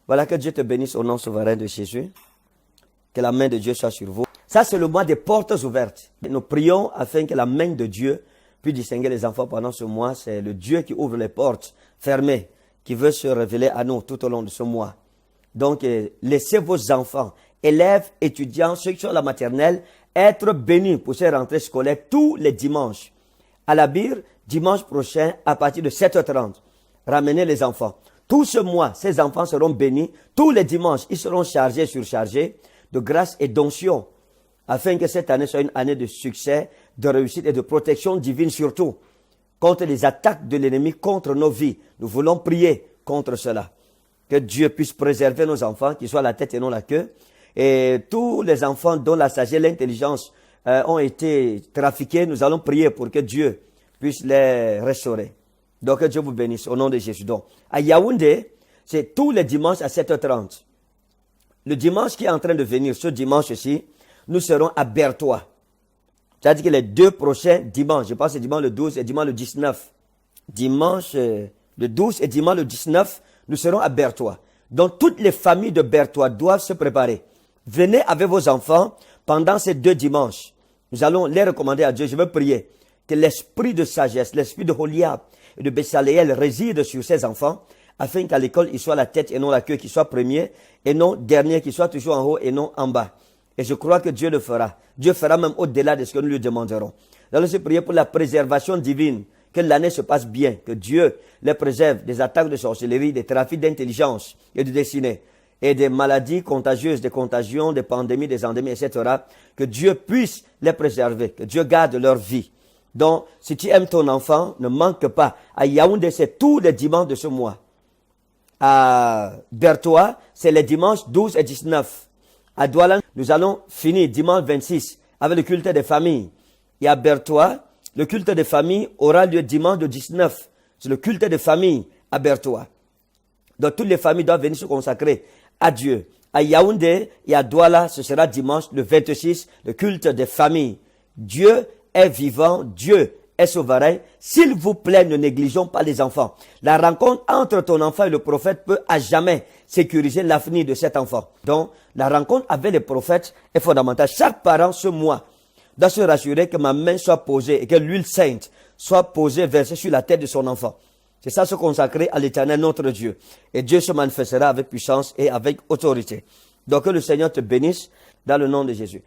Voilà, que Dieu te bénisse au nom souverain de Jésus. Que la main de Dieu soit sur vous. Ça, c'est le mois des portes ouvertes. Nous prions afin que la main de Dieu puisse distinguer les enfants pendant ce mois. C'est le Dieu qui ouvre les portes fermées, qui veut se révéler à nous tout au long de ce mois. Donc, laissez vos enfants, élèves, étudiants, ceux qui sont à la maternelle, être bénis pour ces rentrées scolaires tous les dimanches. À la Bire, dimanche prochain, à partir de 7h30, ramenez les enfants. Tout ce mois, ces enfants seront bénis. Tous les dimanches, ils seront chargés, surchargés de grâce et d'onction, afin que cette année soit une année de succès, de réussite et de protection divine surtout, contre les attaques de l'ennemi, contre nos vies. Nous voulons prier contre cela. Que Dieu puisse préserver nos enfants, qu'ils soient la tête et non la queue. Et tous les enfants dont la sagesse et l'intelligence ont été trafiqués, nous allons prier pour que Dieu puisse les restaurer. Donc que Dieu vous bénisse au nom de Jésus. Donc, à Yaoundé, c'est tous les dimanches à 7h30. Le dimanche qui est en train de venir, ce dimanche-ci, nous serons à Berthois. C'est-à-dire que les deux prochains dimanches, je pense que c'est dimanche le 12 et dimanche le 19. Dimanche le 12 et dimanche le 19, nous serons à Berthois. Donc toutes les familles de Berthois doivent se préparer. Venez avec vos enfants pendant ces deux dimanches. Nous allons les recommander à Dieu. Je veux prier que l'esprit de sagesse, l'esprit de Holiab et de Bessaléel réside sur ces enfants, afin qu'à l'école, ils soient la tête et non la queue, qu'ils soient premiers et non derniers, qu'ils soient toujours en haut et non en bas. Et je crois que Dieu le fera. Dieu fera même au-delà de ce que nous lui demanderons. Nous allons se prier pour la préservation divine, que l'année se passe bien, que Dieu les préserve des attaques de sorcellerie, des trafics d'intelligence et de destinée, et des maladies contagieuses, des contagions, des pandémies, des endémies, etc. Que Dieu puisse les préserver, que Dieu garde leur vie. Donc, si tu aimes ton enfant, ne manque pas. À Yaoundé, c'est tous les dimanches de ce mois. À Berthois, c'est les dimanches 12 et 19. À Douala, nous allons finir dimanche 26 avec le culte des familles. Et à Berthois, le culte des familles aura lieu dimanche 19. C'est le culte des familles à Berthois. Donc toutes les familles doivent venir se consacrer à Dieu. À Yaoundé et à Douala, ce sera dimanche le 26, le culte des familles. Dieu est vivant, Dieu est souverain. S'il vous plaît, ne négligeons pas les enfants. La rencontre entre ton enfant et le prophète peut à jamais sécuriser l'avenir de cet enfant. Donc, la rencontre avec les prophètes est fondamentale. Chaque parent, ce mois, doit se rassurer que ma main soit posée et que l'huile sainte soit posée, versée sur la tête de son enfant. C'est ça, se consacrer à l'Éternel, notre Dieu. Et Dieu se manifestera avec puissance et avec autorité. Donc, que le Seigneur te bénisse dans le nom de Jésus.